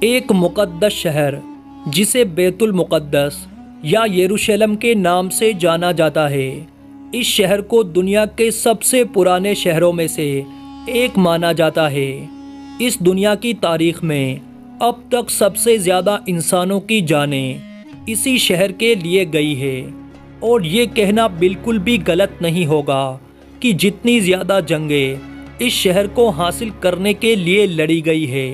ایک مقدس شہر جسے بیت المقدس یا یروشلم کے نام سے جانا جاتا ہے، اس شہر کو دنیا کے سب سے پرانے شہروں میں سے ایک مانا جاتا ہے۔ اس دنیا کی تاریخ میں اب تک سب سے زیادہ انسانوں کی جانیں اسی شہر کے لیے گئی ہے، اور یہ کہنا بالکل بھی غلط نہیں ہوگا کہ جتنی زیادہ جنگیں اس شہر کو حاصل کرنے کے لیے لڑی گئی ہے،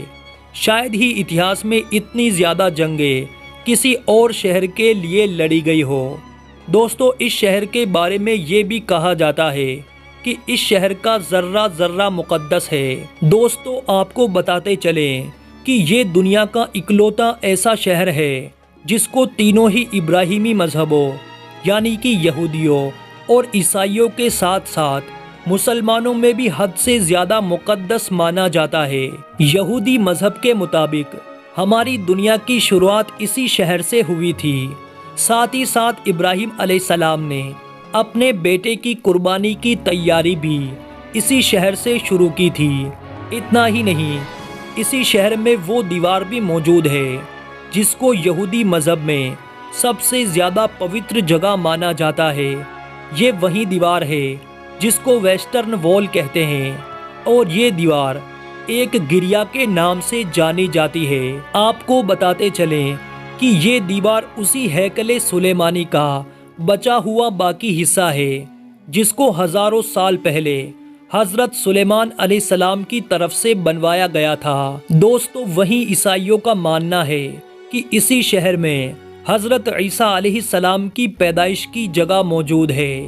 شاید ہی اتہاس میں اتنی زیادہ جنگیں کسی اور شہر کے لیے لڑی گئی ہو۔ دوستو، اس شہر کے بارے میں یہ بھی کہا جاتا ہے کہ اس شہر کا ذرہ ذرہ مقدس ہے۔ دوستو، آپ کو بتاتے چلیں کہ یہ دنیا کا اکلوتا ایسا شہر ہے جس کو تینوں ہی ابراہیمی مذہبوں یعنی کہ یہودیوں اور عیسائیوں کے ساتھ ساتھ مسلمانوں میں بھی حد سے زیادہ مقدس مانا جاتا ہے۔ یہودی مذہب کے مطابق ہماری دنیا کی شروعات اسی شہر سے ہوئی تھی۔ ساتھ ہی ساتھ ابراہیم علیہ السلام نے اپنے بیٹے کی قربانی کی تیاری بھی اسی شہر سے شروع کی تھی۔ اتنا ہی نہیں، اسی شہر میں وہ دیوار بھی موجود ہے جس کو یہودی مذہب میں سب سے زیادہ پوتر جگہ مانا جاتا ہے۔ یہ وہی دیوار ہے جس کو ویسٹرن وال کہتے ہیں، اور یہ دیوار ایک گریا کے نام سے جانی جاتی ہے۔ آپ کو بتاتے چلیں کہ یہ دیوار اسی ہیکل سلیمانی کا بچا ہوا باقی حصہ ہے جس کو ہزاروں سال پہلے حضرت سلیمان علیہ السلام کی طرف سے بنوایا گیا تھا۔ دوستو، وہیں عیسائیوں کا ماننا ہے کہ اسی شہر میں حضرت عیسیٰ علیہ السلام کی پیدائش کی جگہ موجود ہے۔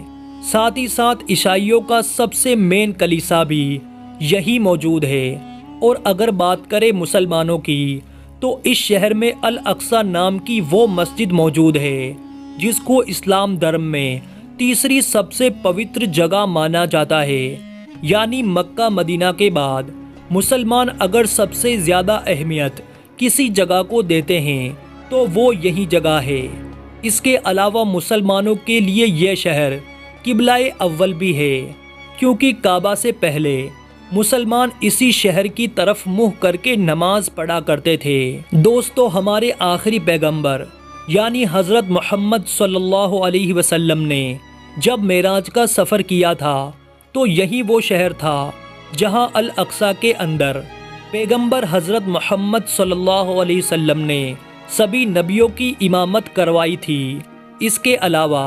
ساتھ ہی ساتھ عیسائیوں کا سب سے مین کلیسا بھی یہی موجود ہے، اور اگر بات کریں مسلمانوں کی تو اس شہر میں الاقصی نام کی وہ مسجد موجود ہے جس کو اسلام دھرم میں تیسری سب سے پوتر جگہ مانا جاتا ہے۔ یعنی مکہ مدینہ کے بعد مسلمان اگر سب سے زیادہ اہمیت کسی جگہ کو دیتے ہیں تو وہ یہی جگہ ہے۔ اس کے علاوہ مسلمانوں کے لیے یہ شہر قبلہ اول بھی ہے، کیونکہ کعبہ سے پہلے مسلمان اسی شہر کی طرف منہ کر کے نماز پڑھا کرتے تھے۔ دوستو، ہمارے آخری پیغمبر یعنی حضرت محمد صلی اللہ علیہ وسلم نے جب معراج کا سفر کیا تھا تو یہی وہ شہر تھا جہاں الاقصی کے اندر پیغمبر حضرت محمد صلی اللہ علیہ وسلم نے سبھی نبیوں کی امامت کروائی تھی۔ اس کے علاوہ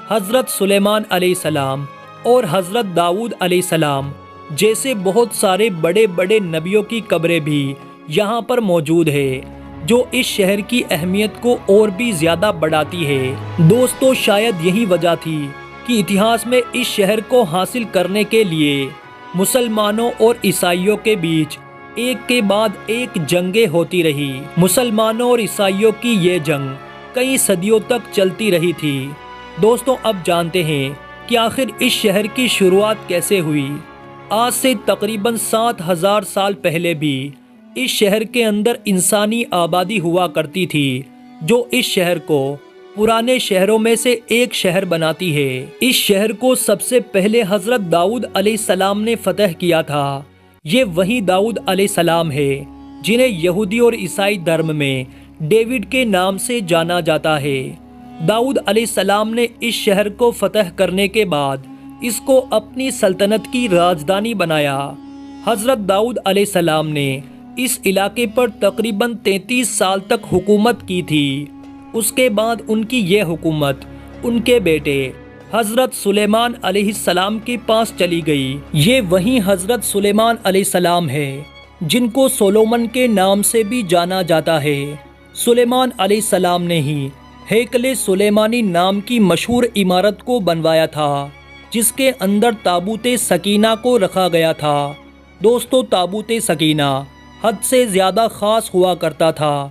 حضرت سلیمان علیہ السلام اور حضرت داؤد علیہ السلام جیسے بہت سارے بڑے بڑے نبیوں کی قبریں بھی یہاں پر موجود ہے، جو اس شہر کی اہمیت کو اور بھی زیادہ بڑھاتی ہے۔ دوستو، شاید یہی وجہ تھی کہ اتہاس میں اس شہر کو حاصل کرنے کے لیے مسلمانوں اور عیسائیوں کے بیچ ایک کے بعد ایک جنگیں ہوتی رہی۔ مسلمانوں اور عیسائیوں کی یہ جنگ کئی صدیوں تک چلتی رہی تھی۔ دوستو، اب جانتے ہیں کہ آخر اس شہر کی شروعات کیسے ہوئی۔ آج سے تقریباً 7000 سال پہلے بھی اس شہر کے اندر انسانی آبادی ہوا کرتی تھی، جو اس شہر کو پرانے شہروں میں سے ایک شہر بناتی ہے۔ اس شہر کو سب سے پہلے حضرت داؤد علیہ السلام نے فتح کیا تھا۔ یہ وہی داؤد علیہ السلام ہے جنہیں یہودی اور عیسائی دھرم میں ڈیوڈ کے نام سے جانا جاتا ہے۔ داؤد علیہ السلام نے اس شہر کو فتح کرنے کے بعد اس کو اپنی سلطنت کی راجدھانی بنایا۔ حضرت داؤد علیہ السلام نے اس علاقے پر تقریباً 33 سال تک حکومت کی تھی۔ اس کے بعد ان کی یہ حکومت ان کے بیٹے حضرت سلیمان علیہ السلام کے پاس چلی گئی۔ یہ وہی حضرت سلیمان علیہ السلام ہے جن کو سولومن کے نام سے بھی جانا جاتا ہے۔ سلیمان علیہ السلام نے ہی ہیکل سلیمانی نام کی مشہور عمارت کو بنوایا تھا، جس کے اندر تابوت سکینہ کو رکھا گیا تھا۔ دوستو، تابوت سکینہ حد سے زیادہ خاص ہوا کرتا تھا۔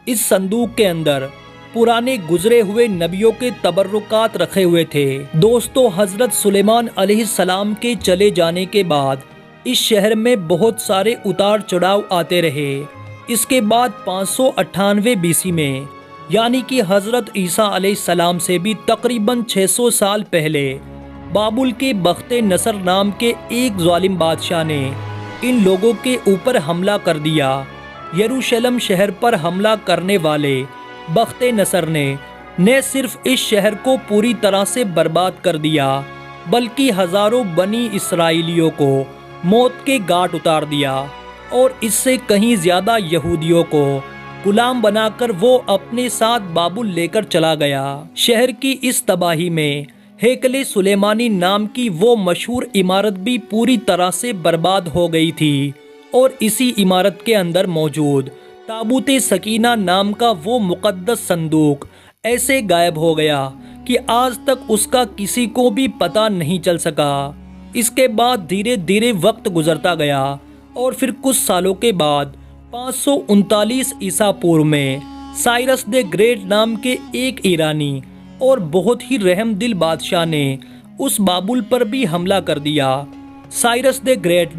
اس صندوق کے اندر پرانے گزرے ہوئے نبیوں کے تبرکات رکھے ہوئے تھے۔ دوستو، حضرت سلیمان علیہ السلام کے چلے جانے کے بعد اس شہر میں بہت سارے اتار چڑھاؤ آتے رہے۔ اس کے بعد 598 BC میں یعنی کہ حضرت عیسیٰ علیہ السلام سے بھی تقریباً 600 سال پہلے بابل کے بخت نصر نام کے ایک ظالم بادشاہ نے ان لوگوں کے اوپر حملہ کر دیا۔ یروشلم شہر پر حملہ کرنے والے بخت نصر نے صرف اس شہر کو پوری طرح سے برباد کر دیا بلکہ ہزاروں بنی اسرائیلیوں کو موت کے گھاٹ اتار دیا، اور اس سے کہیں زیادہ یہودیوں کو غلام بنا کر وہ اپنے ساتھ بابل لے کر چلا گیا۔ شہر کی اس تباہی میں ہیکل سلیمانی نام کی وہ مشہور عمارت بھی پوری طرح سے برباد ہو گئی تھی، اور اسی عمارت کے اندر موجود تابوت سکینہ نام کا وہ مقدس صندوق ایسے غائب ہو گیا کہ آج تک اس کا کسی کو بھی پتہ نہیں چل سکا۔ اس کے بعد دھیرے دھیرے وقت گزرتا گیا، اور پھر کچھ سالوں کے بعد 539 عیسیٰ پورو میں سائرس دی گریٹ نام کے ایک ایرانی اور بہت ہی رحم دل بادشاہ نے اس بابل پر بھی حملہ کر دیا۔ سائرس دی گریٹ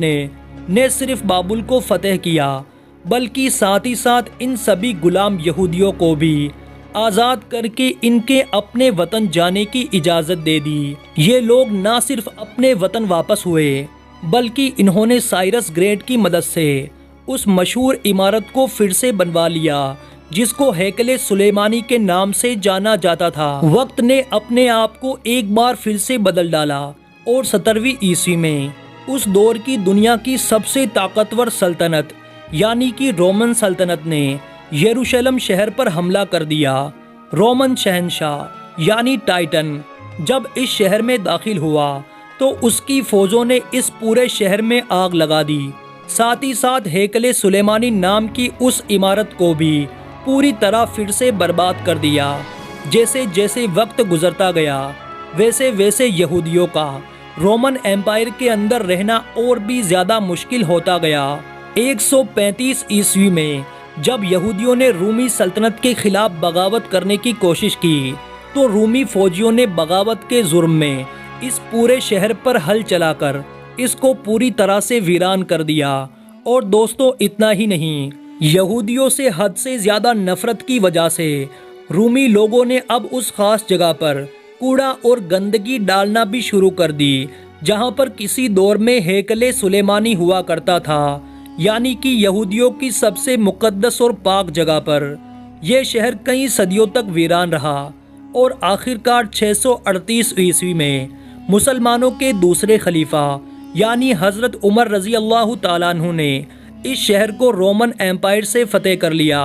نے صرف بابل کو فتح کیا بلکہ ساتھ ہی ساتھ ان سبھی غلام یہودیوں کو بھی آزاد کر کے ان کے اپنے وطن جانے کی اجازت دے دی۔ یہ لوگ نہ صرف اپنے وطن واپس ہوئے بلکہ انہوں نے سائرس گریٹ کی مدد سے اس مشہور عمارت کو پھر سے بنوا لیا جس کو ہیکل سلیمانی کے نام سے جانا جاتا تھا۔ وقت نے اپنے آپ کو ایک بار پھر سے بدل ڈالا، اور 17ویں عیسوی میں اس دور کی دنیا کی سب سے طاقتور سلطنت یعنی کہ رومن سلطنت نے یروشلم شہر پر حملہ کر دیا۔ رومن شہنشاہ یعنی ٹائٹن جب اس شہر میں داخل ہوا تو اس کی فوجوں نے اس پورے شہر میں آگ لگا دی، ساتھ ہی ساتھ ہیکل سلیمانی نام کی اس عمارت کو بھی پوری طرح پھر سے برباد کر دیا۔ جیسے جیسے وقت گزرتا گیا ویسے ویسے یہودیوں کا رومن ایمپائر کے اندر رہنا اور بھی زیادہ مشکل ہوتا گیا۔ 135 عیسوی میں جب یہودیوں نے رومی سلطنت کے خلاف بغاوت کرنے کی کوشش کی تو رومی فوجیوں نے بغاوت کے جرم میں اس پورے شہر پر ہل چلا کر اس کو پوری طرح سے ویران کر دیا۔ اور دوستو اتنا ہی نہیں، یہودیوں سے حد سے زیادہ نفرت کی وجہ سے رومی لوگوں نے اب اس خاص جگہ پر کوڑا اور گندگی ڈالنا بھی شروع کر دی جہاں پر کسی دور میں ہیکل سلیمانی ہوا کرتا تھا، یعنی کہ یہودیوں کی سب سے مقدس اور پاک جگہ پر۔ یہ شہر کئی صدیوں تک ویران رہا، اور آخرکار 638 عیسوی میں مسلمانوں کے دوسرے خلیفہ یعنی حضرت عمر رضی اللہ تعالیٰ عنہ نے اس شہر کو رومن ایمپائر سے فتح کر لیا۔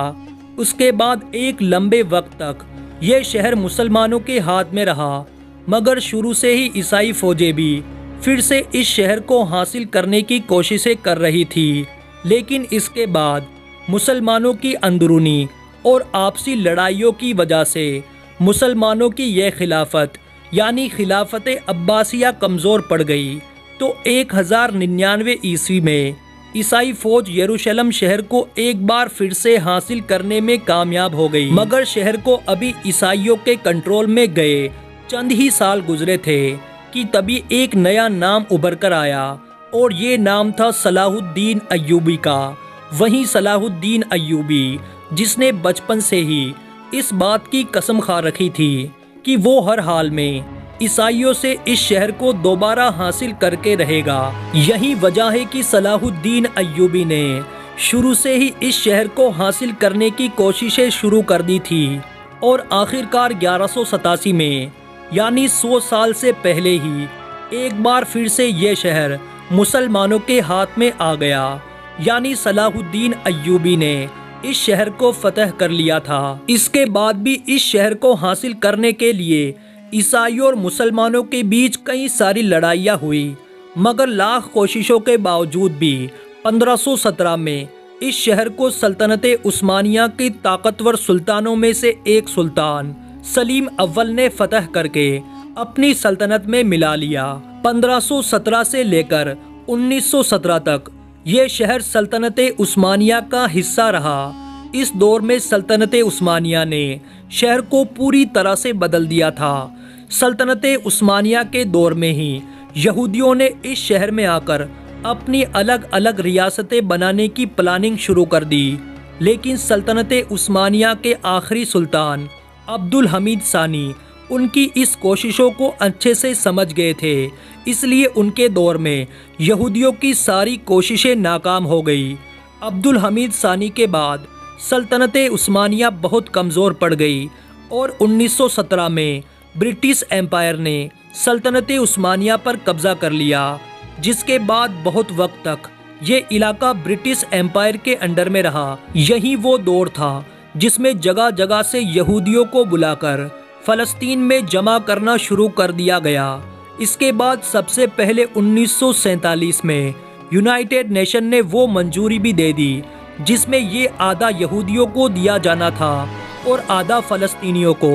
اس کے بعد ایک لمبے وقت تک یہ شہر مسلمانوں کے ہاتھ میں رہا، مگر شروع سے ہی عیسائی فوجیں بھی پھر سے اس شہر کو حاصل کرنے کی کوششیں کر رہی تھی، لیکن اس کے بعد مسلمانوں کی اندرونی اور آپسی لڑائیوں کی وجہ سے مسلمانوں کی یہ خلافت یعنی خلافت عباسیہ کمزور پڑ گئی، تو 1099 عیسوی میں عیسائی فوج یروشلم شہر کو ایک بار پھر سے حاصل کرنے میں کامیاب ہو گئی، مگر شہر کو ابھی عیسائیوں کے کنٹرول میں گئے چند ہی سال گزرے تھے کہ تبھی ایک نیا نام ابھر کر آیا، اور یہ نام تھا صلاح الدین ایوبی کا۔ وہیں صلاح الدین ایوبی جس نے بچپن سے ہی اس بات کی قسم کھا رکھی تھی کہ وہ ہر حال میں عیسائیوں سے اس شہر کو دوبارہ حاصل کر کے رہے گا۔ یہی وجہ ہے کہ صلاح الدین ایوبی نے شروع سے ہی اس شہر کو حاصل کرنے کی کوششیں شروع کر دی تھی، اور آخرکار 1187 میں یعنی 100 سال سے پہلے ہی ایک بار پھر سے یہ شہر مسلمانوں کے ہاتھ میں آ گیا، یعنی صلاح الدین ایوبی نے اس شہر کو فتح کر لیا تھا۔ اس کے بعد بھی اس شہر کو حاصل کرنے کے لیے عیسائیوں اور مسلمانوں کے بیچ کئی ساری لڑائیاں ہوئی، مگر لاکھ کوششوں کے باوجود بھی 1517 میں اس شہر کو سلطنت عثمانیہ کے طاقتور سلطانوں میں سے ایک سلطان سلیم اول نے فتح کر کے اپنی سلطنت میں ملا لیا۔ 1517 سے لے کر 1917 تک یہ شہر سلطنت عثمانیہ کا حصہ رہا۔ اس دور میں سلطنت عثمانیہ نے شہر کو پوری طرح سے بدل دیا تھا۔ سلطنت عثمانیہ کے دور میں ہی یہودیوں نے اس شہر میں آ کر اپنی الگ الگ ریاستیں بنانے کی پلاننگ شروع کر دی، لیکن سلطنت عثمانیہ کے آخری سلطان عبد الحمید ثانی ان کی اس کوششوں کو اچھے سے سمجھ گئے تھے، اس لیے ان کے دور میں یہودیوں کی ساری کوششیں ناکام ہو گئی۔ عبد الحمید ثانی کے بعد سلطنت عثمانیہ بہت کمزور پڑ گئی اور 1917 میں برٹش ایمپائر نے سلطنت عثمانیہ پر قبضہ کر لیا، جس کے بعد بہت وقت تک یہ علاقہ برٹش ایمپائر کے انڈر میں رہا۔ یہی وہ دور تھا جس میں جگہ جگہ سے یہودیوں کو بلا کر فلسطین میں جمع کرنا شروع کر دیا گیا۔ اس کے بعد سب سے پہلے 1947 میں یونائٹڈ نیشن نے وہ منظوری بھی دے دی جس میں یہ آدھا یہودیوں کو دیا جانا تھا اور آدھا فلسطینیوں کو،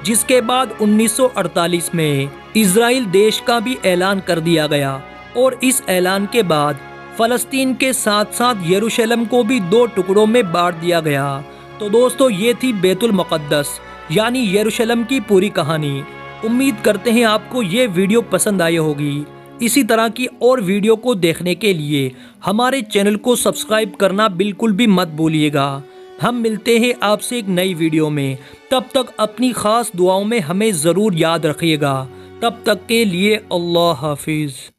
جس کے بعد 1948 میں اسرائیل دیش کا بھی اعلان کر دیا گیا اور اس اعلان کے بعد فلسطین کے ساتھ ساتھ یروشلم کو بھی 2 ٹکڑوں میں بانٹ دیا گیا۔ تو دوستو، یہ تھی بیت المقدس یعنی یروشلم کی پوری کہانی۔ امید کرتے ہیں آپ کو یہ ویڈیو پسند آئی ہوگی۔ اسی طرح کی اور ویڈیو کو دیکھنے کے لیے ہمارے چینل کو سبسکرائب کرنا بالکل بھی مت بھولیے گا۔ ہم ملتے ہیں آپ سے ایک نئی ویڈیو میں، تب تک اپنی خاص دعاؤں میں ہمیں ضرور یاد رکھیے گا۔ تب تک کے لیے اللہ حافظ۔